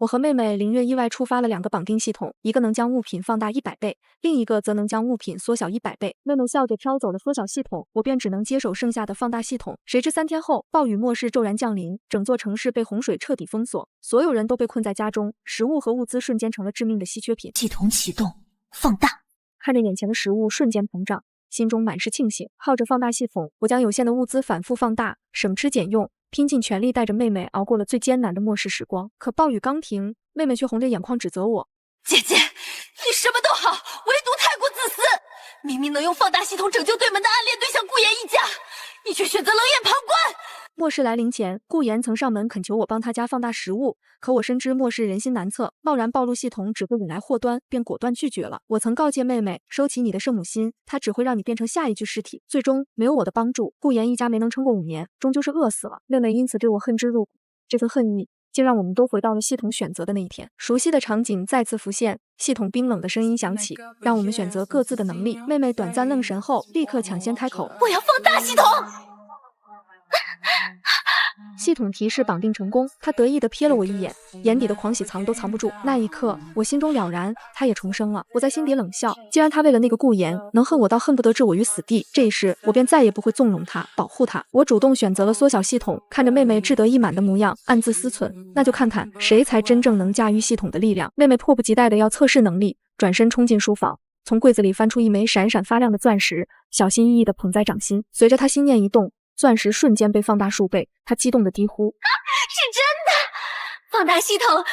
我和妹妹凌月意外触发了2个绑定系统，一个能将物品放大100倍，另一个则能将物品缩小100倍。妹妹笑着飘走了缩小系统，我便只能接手剩下的放大系统。谁知3天后，暴雨末世骤然降临，整座城市被洪水彻底封锁，所有人都被困在家中，食物和物资瞬间成了致命的稀缺品。系统启动，放大。看着眼前的食物瞬间膨胀，心中满是庆幸。靠着放大系统，我将有限的物资反复放大，省吃俭用，拼尽全力带着妹妹熬过了最艰难的末世时光。可暴雨刚停，妹妹却红着眼眶指责我：姐姐，你什么都好，唯独太过自私。明明能用放大系统拯救对门的暗恋对象顾言一家，你却选择冷眼旁观。末世来临前，顾言曾上门恳求我帮他家放大食物，可我深知末世人心难测，贸然暴露系统只会引来祸端，便果断拒绝了。我曾告诫妹妹，收起你的圣母心，它只会让你变成下一具尸体。最终没有我的帮助，顾言一家没能撑过5年，终究是饿死了。妹妹因此对我恨之入骨，这份恨意竟让我们都回到了系统选择的那一天。熟悉的场景再次浮现，系统冰冷的声音响起，让我们选择各自的能力。妹妹短暂愣神后，立刻抢先开口：我要放大系统。系统提示绑定成功，他得意地瞥了我一眼，眼底的狂喜藏都藏不住。那一刻，我心中了然，他也重生了。我在心底冷笑，既然他为了那个顾言能恨我到恨不得置我于死地，这一世我便再也不会纵容他，保护他。我主动选择了缩小系统，看着妹妹志得意满的模样，暗自思忖，那就看看谁才真正能驾驭系统的力量。妹妹迫不及待地要测试能力，转身冲进书房，从柜子里翻出一枚闪闪发亮的钻石，小心翼翼地捧在掌心。随着她心念一动，钻石瞬间被放大数倍，她激动地低呼：是真的，放大系统真的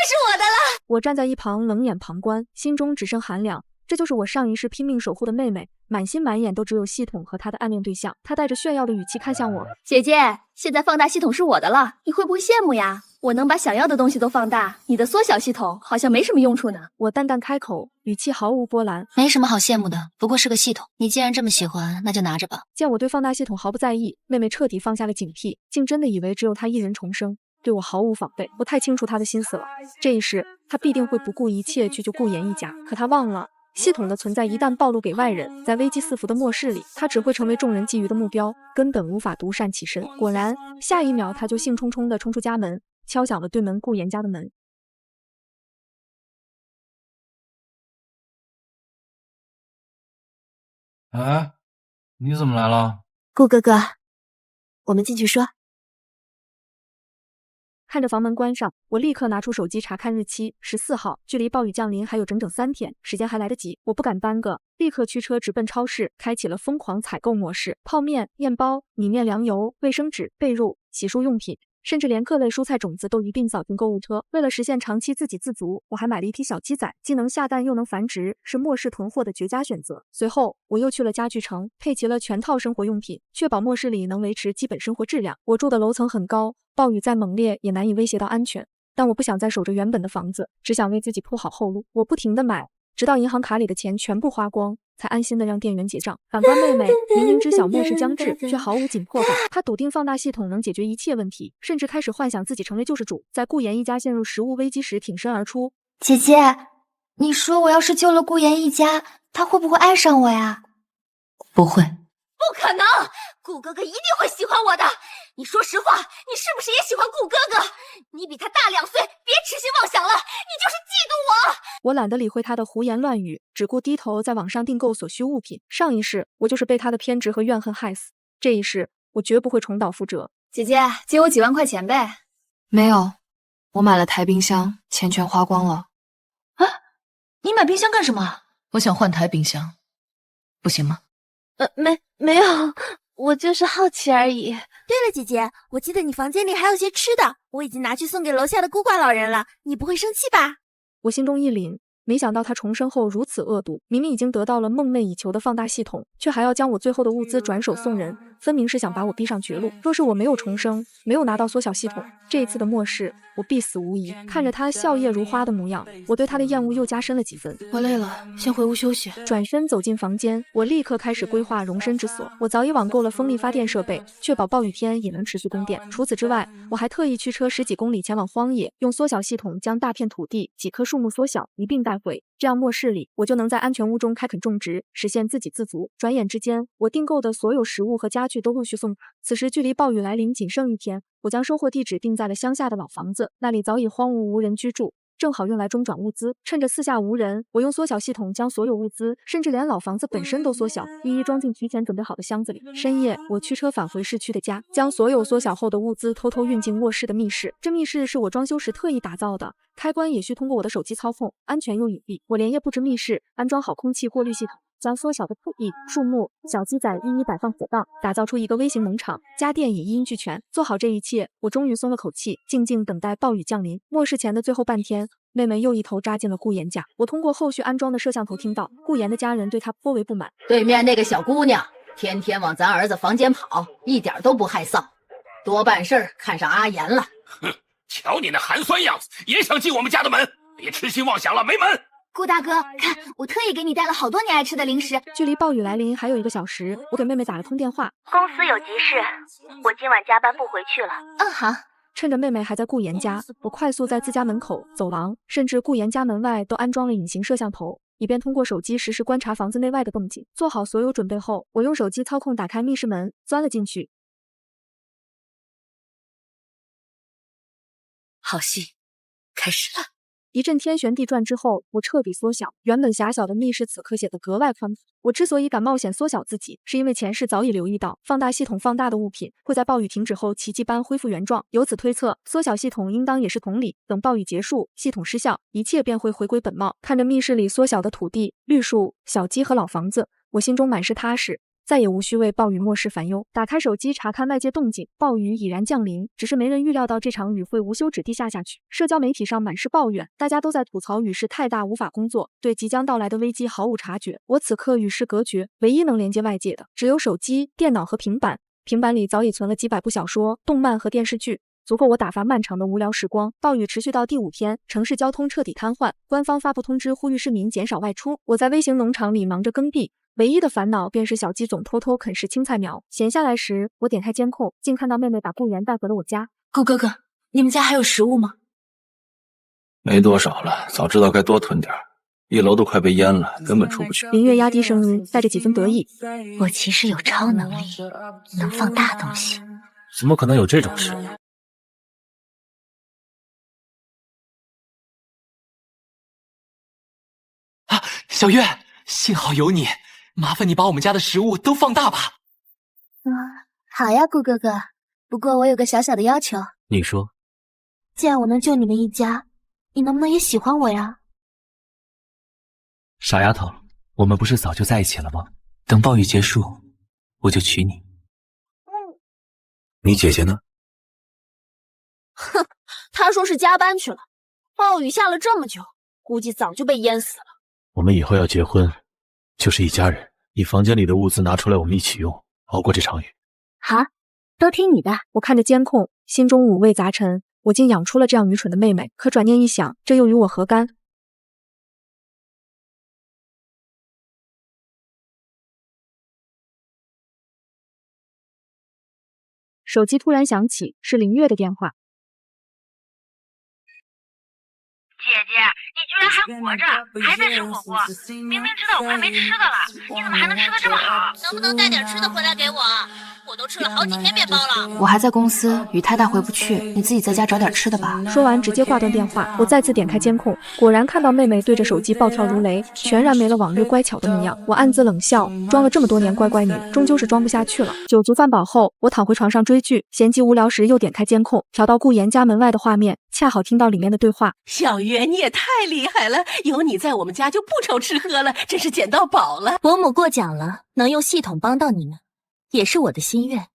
是我的了。我站在一旁冷眼旁观，心中只剩寒凉。这就是我上一世拼命守护的妹妹，满心满眼都只有系统和她的暗恋对象。她带着炫耀的语气看向我：姐姐，现在放大系统是我的了，你会不会羡慕呀？我能把想要的东西都放大，你的缩小系统好像没什么用处呢。我淡淡开口，语气毫无波澜：没什么好羡慕的，不过是个系统，你既然这么喜欢，那就拿着吧。见我对放大系统毫不在意，妹妹彻底放下了警惕，竟真的以为只有她一人重生，对我毫无防备。我太清楚她的心思了，这一世她必定会不顾一切去救顾言一家。可她忘了，系统的存在一旦暴露给外人，在危机四伏的末世里，她只会成为众人觊觎的目标，根本无法独善其身。果然，下一秒她就兴冲冲地冲出家门，敲响了对门顾言家的门。哎，你怎么来了？顾哥哥，我们进去说。看着房门关上，我立刻拿出手机查看日期，14号，距离暴雨降临还有整整3天，时间还来得及。我不敢耽搁，立刻驱车直奔超市，开启了疯狂采购模式。泡面、面包、米面粮油、卫生纸、被褥、洗漱用品，甚至连各类蔬菜种子都一并扫进购物车。为了实现长期自给自足，我还买了一批小鸡仔，既能下蛋又能繁殖，是末世囤货的绝佳选择。随后，我又去了家具城，配齐了全套生活用品，确保末世里能维持基本生活质量。我住的楼层很高，暴雨再猛烈也难以威胁到安全，但我不想再守着原本的房子，只想为自己铺好后路。我不停地买，直到银行卡里的钱全部花光，才安心的让店员结账。反观妹妹，明明知晓末世将至，却毫无紧迫感。她笃定放大系统能解决一切问题，甚至开始幻想自己成为救世主，在顾言一家陷入食物危机时挺身而出。姐姐，你说我要是救了顾言一家，他会不会爱上我呀？不会。不可能，顾哥哥一定会喜欢我的。你说实话，你是不是也喜欢顾哥哥？你比他大2岁，别痴心妄想了，你就是嫉妒我。我懒得理会他的胡言乱语，只顾低头在网上订购所需物品。上一世我就是被他的偏执和怨恨害死，这一世我绝不会重蹈覆辙。姐姐，借我几万块钱呗。没有，我买了台冰箱，钱全花光了。啊，你买冰箱干什么？我想换台冰箱，不行吗？没有，我就是好奇而已。对了，姐姐，我记得你房间里还有些吃的，我已经拿去送给楼下的孤寡老人了，你不会生气吧？我心中一凛，没想到他重生后如此恶毒，明明已经得到了梦寐以求的放大系统，却还要将我最后的物资转手送人，分明是想把我逼上绝路。若是我没有重生，没有拿到缩小系统，这一次的末世我必死无疑。看着他笑靥如花的模样，我对他的厌恶又加深了几分。我累了，先回屋休息。转身走进房间，我立刻开始规划容身之所。我早已网购了风力发电设备，确保暴雨天也能持续供电。除此之外，我还特意驱车10几公里前往荒野，用缩小系统将大片土地、几棵树木缩小，一并带回。这样末世里，我就能在安全屋中开垦种植，实现自给自足。转眼之间，我订购的所有食物和家具去都陆续送达。此时距离暴雨来临仅剩1天，我将收货地址定在了乡下的老房子，那里早已荒芜无人居住。正好用来中转物资，趁着四下无人，我用缩小系统将所有物资，甚至连老房子本身都缩小，一一装进提前准备好的箱子里。深夜，我驱车返回市区的家，将所有缩小后的物资偷偷运进卧室的密室。这密室是我装修时特意打造的，开关也需通过我的手机操控，安全又隐蔽。我连夜布置密室，安装好空气过滤系统，将缩小的土地、树木、小鸡仔一一摆放妥当，打造出一个微型农场，家电也一应俱全。做好这一切，我终于松了口气，静静等待暴雨降临。末世前的最后半天，妹妹又一头扎进了顾妍家。我通过后续安装的摄像头听到顾妍的家人对她颇为不满。对面那个小姑娘，天天往咱儿子房间跑，一点都不害臊，多办事儿看上阿妍了。哼，瞧你那寒酸样子，也想进我们家的门？别痴心妄想了，没门！顾大哥，看我特意给你带了好多你爱吃的零食。距离暴雨来临还有1个小时，我给妹妹打了通电话。公司有急事，我今晚加班不回去了。好。趁着妹妹还在顾妍家，我快速在自家门口、走廊，甚至顾妍家门外都安装了隐形摄像头，以便通过手机实时观察房子内外的动静。做好所有准备后，我用手机操控打开密室门，钻了进去。好戏开始了。一阵天旋地转之后，我彻底缩小，原本狭小的密室此刻显得格外宽阔。我之所以敢冒险缩小自己，是因为前世早已留意到放大系统放大的物品会在暴雨停止后奇迹般恢复原状，由此推测缩小系统应当也是同理。等暴雨结束，系统失效，一切便会回归本貌。看着密室里缩小的土地、绿树、小鸡和老房子，我心中满是踏实，再也无需为暴雨末世烦忧。打开手机查看外界动静，暴雨已然降临，只是没人预料到这场雨会无休止地下去。社交媒体上满是抱怨，大家都在吐槽雨势太大无法工作，对即将到来的危机毫无察觉。我此刻与世隔绝，唯一能连接外界的只有手机、电脑和平板。平板里早已存了几百部小说、动漫和电视剧，足够我打发漫长的无聊时光。暴雨持续到第5天，城市交通彻底瘫痪，官方发布通知呼吁市民减少外出。我在微型农场里忙着耕地，唯一的烦恼便是小鸡总偷偷啃食青菜苗。闲下来时，我点开监控，竟看到妹妹把顾妍带回了我家。顾哥哥，你们家还有食物吗？没多少了，早知道该多囤点，1楼都快被淹了，根本出不去。林月压低声音，带着几分得意：我其实有超能力，能放大东西。怎么可能有这种事？啊，小月，幸好有你，麻烦你把我们家的食物都放大吧。好呀，顾哥哥。不过我有个小小的要求。你说。既然我能救你们一家，你能不能也喜欢我呀？傻丫头，我们不是早就在一起了吗？等暴雨结束，我就娶你。你姐姐呢？哼，她说是加班去了。暴雨下了这么久，估计早就被淹死了。我们以后要结婚，就是一家人。你房间里的物资拿出来，我们一起用，熬过这场雨。好，都听你的。我看着监控，心中五味杂陈。我竟养出了这样愚蠢的妹妹，可转念一想，这又与我何干？手机突然响起，是林月的电话。姐姐，你居然还活着，还在吃火锅，明明知道我快没吃的了，你怎么还能吃得这么好？能不能带点吃的回来给我？我都吃了好几天面包了。我还在公司，雨太大回不去，你自己在家找点吃的吧。说完直接挂断电话。我再次点开监控，果然看到妹妹对着手机暴跳如雷，全然没了往日乖巧的模样。我暗自冷笑，装了这么多年乖乖女，终究是装不下去了。酒足饭饱后，我躺回床上追剧，闲极无聊时又点开监控，调到顾妍家门外的画面，恰好听到里面的对话。小月，你也太厉害了，有你在我们家就不愁吃喝了，真是捡到宝了。伯母过奖了，能用系统帮到你们，也是我的心愿。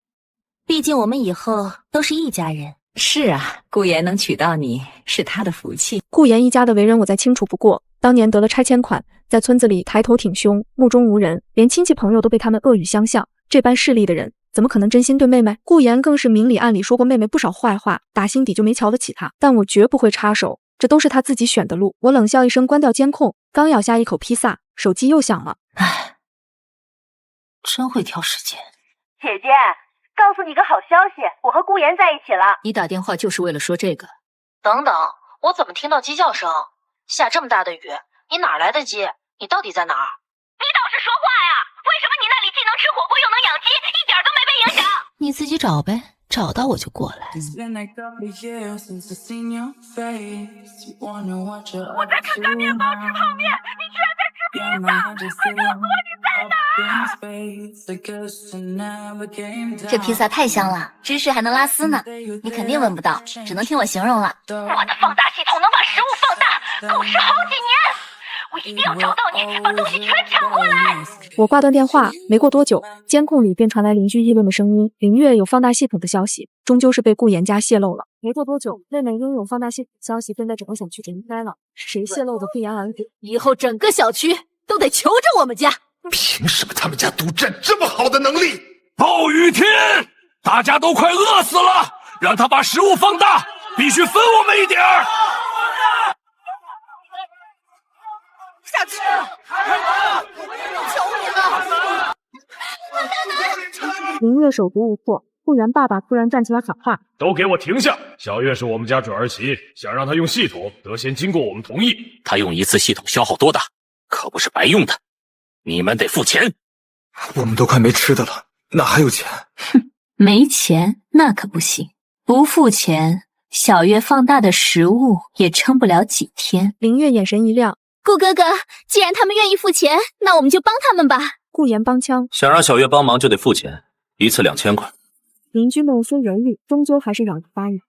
毕竟我们以后都是一家人。是啊，顾妍能娶到你是她的福气。顾妍一家的为人我再清楚不过，当年得了拆迁款，在村子里抬头挺胸，目中无人，连亲戚朋友都被他们恶语相向。这般势利的人，怎么可能真心对妹妹？顾妍更是明里暗里说过妹妹不少坏话，打心底就没瞧得起她。但我绝不会插手，这都是她自己选的路。我冷笑一声，关掉监控，刚咬下一口披萨，手机又响了。唉，真会挑时间。姐姐，告诉你个好消息，我和顾妍在一起了。你打电话就是为了说这个？等等，我怎么听到鸡叫声？下这么大的雨，你哪来的鸡？你到底在哪儿？你倒是说话呀！为什么你那里既能吃火锅又能养鸡，一点都没被影响。你自己找呗，找到我就过来。我在啃干面包吃泡面，你居然在吃披萨！快告诉我你在哪！这披萨太香了，芝士还能拉丝呢，你肯定闻不到，只能听我形容了。我的放大系统能把食物放大，够吃好几年。我一定要找到你，把东西全抢过来。我挂断电话，没过多久，监控里便传来邻居议论的声音。林月有放大系统的消息，终究是被顾妍家泄露了。没过多久，妹妹拥有放大系统的消息便在整个小区传开了。是谁泄露的不言而喻？以后整个小区都得求着我们家。凭什么他们家独占这么好的能力？暴雨天，大家都快饿死了，让他把食物放大，必须分我们一点儿。下去！求你了！林月手足无措，顾源爸爸突然站起来喊话：“都给我停下！小月是我们家准儿媳，想让她用系统，得先经过我们同意。她用一次系统消耗多大，可不是白用的，你们得付钱。我们都快没吃的了，哪还有钱？”哼，没钱那可不行，不付钱，小月放大的食物也撑不了几天。林月眼神一亮。顾哥哥，既然他们愿意付钱，那我们就帮他们吧。顾妍帮腔，想让小月帮忙就得付钱，一次2000块。邻居们虽犹豫，终究还是嚷着答应。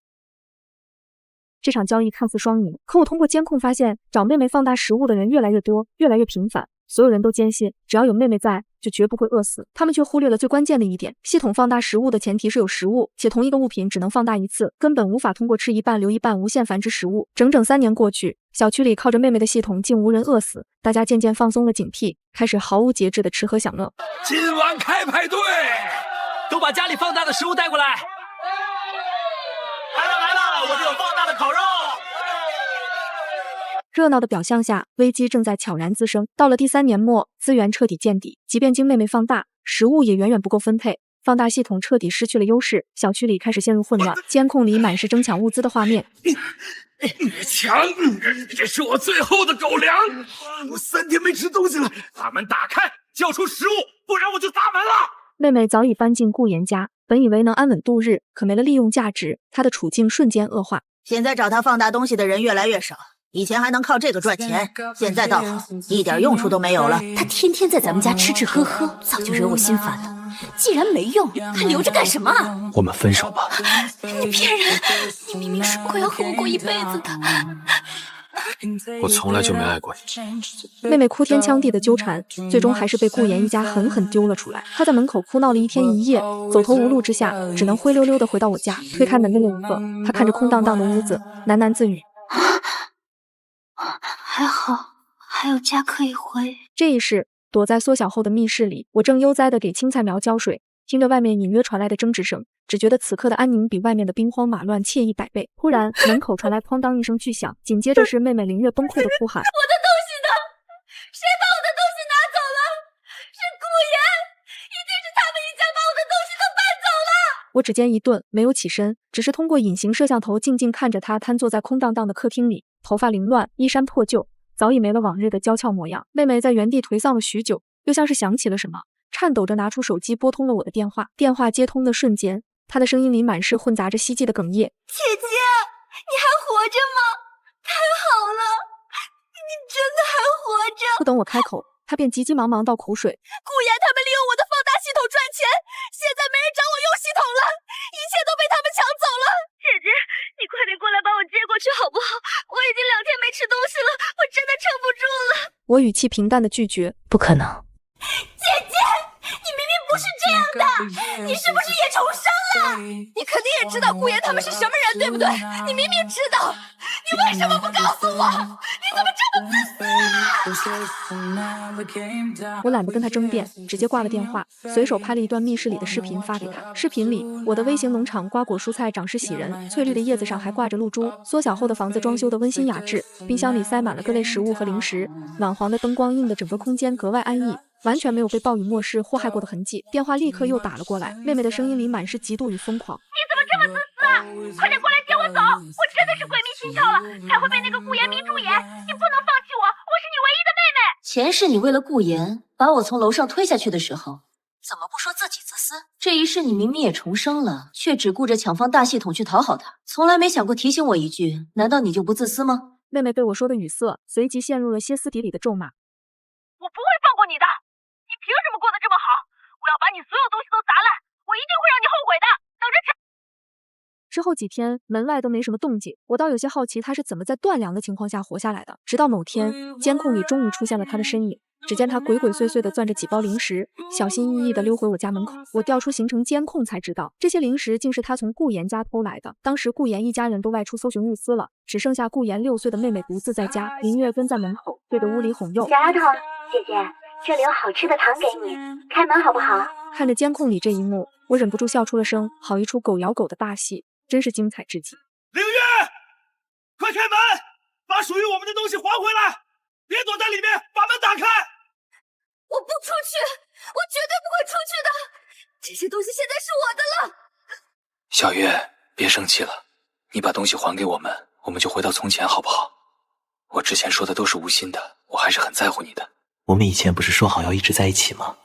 这场交易看似双赢，可我通过监控发现，找妹妹放大食物的人越来越多，越来越频繁。所有人都坚信，只要有妹妹在，就绝不会饿死。他们却忽略了最关键的一点：系统放大食物的前提是有食物，且同一个物品只能放大一次，根本无法通过吃一半留一半无限繁殖食物。整整3年过去，小区里靠着妹妹的系统竟无人饿死，大家渐渐放松了警惕，开始毫无节制的吃喝享乐。今晚开派对，都把家里放大的食物带过来。来了，我这有放大的烤肉。热闹的表象下，危机正在悄然滋生。到了第3年末，资源彻底见底，即便经妹妹放大，食物也远远不够分配，放大系统彻底失去了优势，小区里开始陷入混乱，监控里满是争抢物资的画面。抢！这是我最后的狗粮，我3天没吃东西了。把门打开，交出食物，不然我就砸门了。妹妹早已搬进顾妍家，本以为能安稳度日，可没了利用价值，她的处境瞬间恶化。现在找她放大东西的人越来越少。以前还能靠这个赚钱，现在倒好，一点用处都没有了。他天天在咱们家吃吃喝喝，早就惹我心烦了。既然没用，还留着干什么？我们分手吧。你骗人！你明明说过要和我过一辈子的。我从来就没爱过你。妹妹哭天抢地的纠缠，最终还是被顾妍一家狠狠丢了出来。她在门口哭闹了1天1夜，走投无路之下，只能灰溜溜的回到我家。推开门的那一刻，她看着空荡荡的屋子，喃喃自语。还好，还有家可以回。这一世，躲在缩小后的密室里，我正悠哉地给青菜苗浇水，听着外面隐约传来的争执声，只觉得此刻的安宁比外面的兵荒马乱惬意100倍。忽然，门口传来哐当一声巨响，紧接着是妹妹林月崩溃的哭喊：“我的东西呢？谁把我的东西拿走了？是顾妍，一定是他们一家把我的东西都搬走了。”我指尖一顿，没有起身，只是通过隐形摄像头静静看着她瘫坐在空荡荡的客厅里。头发凌乱，衣衫破旧，早已没了往日的娇俏模样。妹妹在原地颓丧了许久，又像是想起了什么，颤抖着拿出手机拨通了我的电话。电话接通的瞬间，她的声音里满是混杂着希冀的哽咽：“姐姐，你还活着吗？太好了，你真的还活着！”不等我开口，她便急急忙忙倒口水：“顾妍他们利用我的放大系统赚钱，现在没人找我用系统了，一切都被他们抢走了。姐姐，你快点过来把我接过去好不好？我已经2天没吃东西了，我真的撑不住了。”我语气平淡的拒绝：“不可能。”姐姐，你明明不是这样的，你是不是也重生了？你肯定也知道顾妍他们是什么人，对不对？你明明知道，你为什么不告诉我？你怎么这么自私啊！我懒得跟他争辩，直接挂了电话，随手拍了一段密室里的视频发给他。视频里，我的微型农场瓜果蔬菜长势喜人，翠绿的叶子上还挂着露珠。缩小后的房子装修的温馨雅致，冰箱里塞满了各类食物和零食，暖黄的灯光映得整个空间格外安逸，完全没有被暴雨漠视祸害过的痕迹。电话立刻又打了过来，妹妹的声音里满是嫉妒与疯狂。你怎么这么自私啊？快点过来接我走！我真的是鬼迷心窍了，才会被那个顾妍迷住眼。你不能放弃我，我是你唯一的妹妹。前世你为了顾妍把我从楼上推下去的时候，怎么不说自己自私？这一世你明明也重生了，却只顾着抢放大系统去讨好他，从来没想过提醒我一句，难道你就不自私吗？妹妹被我说的语塞，随即陷入了歇斯底里的咒骂。我不会放过你的，你凭什么过得这么好？我要把你所有东西都砸烂，我一定会让你后悔的，等着瞧。之后几天门外都没什么动静，我倒有些好奇他是怎么在断粮的情况下活下来的。直到某天，监控里终于出现了他的身影。只见他鬼鬼祟祟地攥着几包零食，小心翼翼地溜回我家门口。我调出行程监控才知道，这些零食竟是他从顾妍家偷来的。当时顾妍一家人都外出搜寻物资了，只剩下顾妍6岁的妹妹独自在家。林月跟在门口，对着屋里哄诱：“小丫头，姐姐，这里有好吃的糖给你，开门好不好？”看着监控里这一幕，我忍不住笑出了声。好一出狗咬狗的大戏，真是精彩至极。凌月，快开门，把属于我们的东西还回来，别躲在里面，把门打开。我不出去，我绝对不会出去的。这些东西现在是我的了。小月，别生气了，你把东西还给我们，我们就回到从前，好不好？我之前说的都是无心的，我还是很在乎你的。我们以前不是说好要一直在一起吗？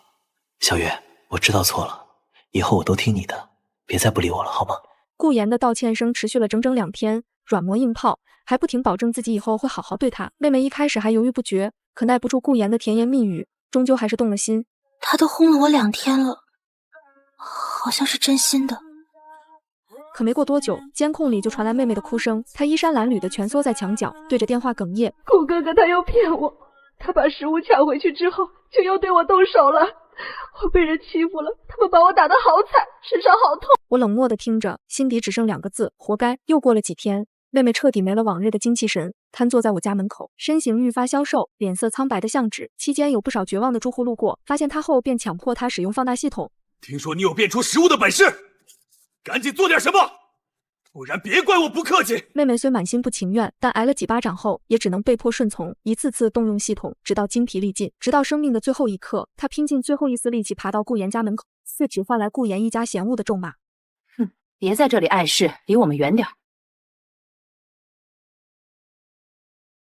小月，我知道错了，以后我都听你的，别再不理我了，好吗？顾妍的道歉声持续了整整2天，软磨硬泡，还不停保证自己以后会好好对她。妹妹一开始还犹豫不决，可耐不住顾妍的甜言蜜语，终究还是动了心。他都轰了我2天了，好像是真心的。可没过多久，监控里就传来妹妹的哭声，她衣衫褴褛的蜷缩在墙角，对着电话哽咽：“顾哥哥他又骗我，他把食物抢回去之后，就又对我动手了。我被人欺负了，他们把我打得好惨，身上好痛。”我冷漠的听着，心底只剩2个字：活该。又过了几天，妹妹彻底没了往日的精气神，瘫坐在我家门口，身形愈发消瘦，脸色苍白的像纸。期间有不少绝望的住户路过，发现她后便强迫她使用放大系统。听说你有变出食物的本事，赶紧做点什么，不然别怪我不客气。妹妹虽满心不情愿，但挨了几巴掌后，也只能被迫顺从，一次次动用系统，直到精疲力尽。直到生命的最后一刻，她拼尽最后一丝力气爬到顾妍家门口，却只换来顾妍一家嫌恶的咒骂：“哼，别在这里碍事，离我们远点。”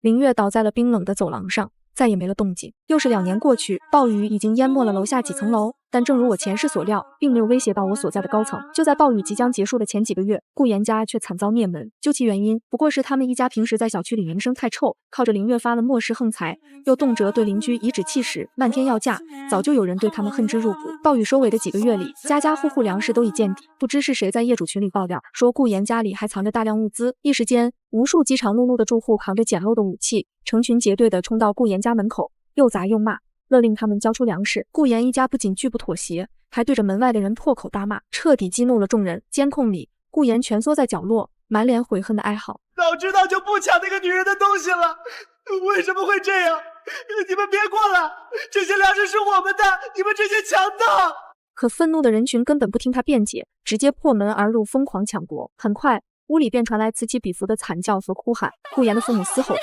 林月倒在了冰冷的走廊上，再也没了动静。又是2年过去，暴雨已经淹没了楼下几层楼，但正如我前世所料，并没有威胁到我所在的高层。就在暴雨即将结束的前几个月，顾妍家却惨遭灭门。究其原因，不过是他们一家平时在小区里名声太臭，靠着林月发了末世横财，又动辄对邻居颐指气使，漫天要价，早就有人对他们恨之入骨。暴雨收尾的几个月里，家家户户粮食都已见底，不知是谁在业主群里爆料，说顾妍家里还藏着大量物资。一时间，无数饥肠辘辘的住户扛着简陋的武器，成群结队地冲到顾妍家门口，又砸又骂，勒令他们交出粮食。顾妍一家不仅拒不妥协，还对着门外的人破口大骂，彻底激怒了众人。监控里，顾妍蜷缩在角落，满脸悔恨的哀嚎：“早知道就不抢那个女人的东西了，为什么会这样？你们别过来，这些粮食是我们的，你们这些强盗！”可愤怒的人群根本不听他辩解，直接破门而入，疯狂抢夺。很快，屋里便传来此起彼伏的惨叫和哭喊。顾妍的父母嘶吼：“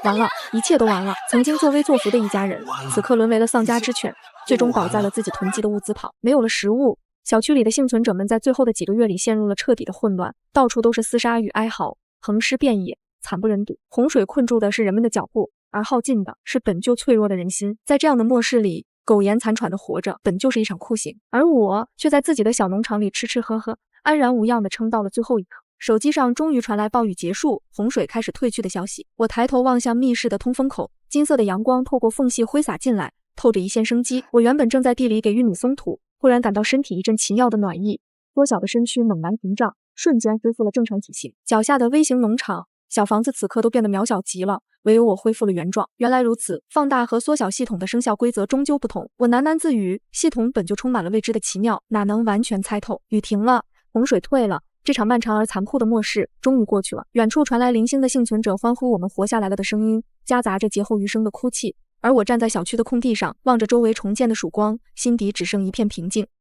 完了，一切都完了！”曾经作威作福的一家人，此刻沦为了丧家之犬，最终倒在了自己囤积的物资跑。没有了食物，小区里的幸存者们在最后的几个月里陷入了彻底的混乱，到处都是厮杀与哀嚎，横尸遍野，惨不忍睹。洪水困住的是人们的脚步，而耗尽的是本就脆弱的人心。在这样的末世里，苟延残喘的活着，本就是一场酷刑，而我却在自己的小农场里吃吃喝喝，安然无恙地撑到了最后一刻。手机上终于传来暴雨结束、洪水开始退去的消息。我抬头望向密室的通风口，金色的阳光透过缝隙挥洒进来，透着一线生机。我原本正在地里给玉米松土，忽然感到身体一阵奇妙的暖意，缩小的身躯猛然屏障，瞬间恢复了正常体型。脚下的微型农场、小房子此刻都变得渺小极了，唯有我恢复了原状。原来如此，放大和缩小系统的生效规则终究不同。我喃喃自语，系统本就充满了未知的奇妙，哪能完全猜透。雨停了，洪水退了，这场漫长而残酷的末世终于过去了。远处传来零星的幸存者欢呼我们活下来了的声音，夹杂着劫后余生的哭泣。而我站在小区的空地上，望着周围重建的曙光，心底只剩一片平静。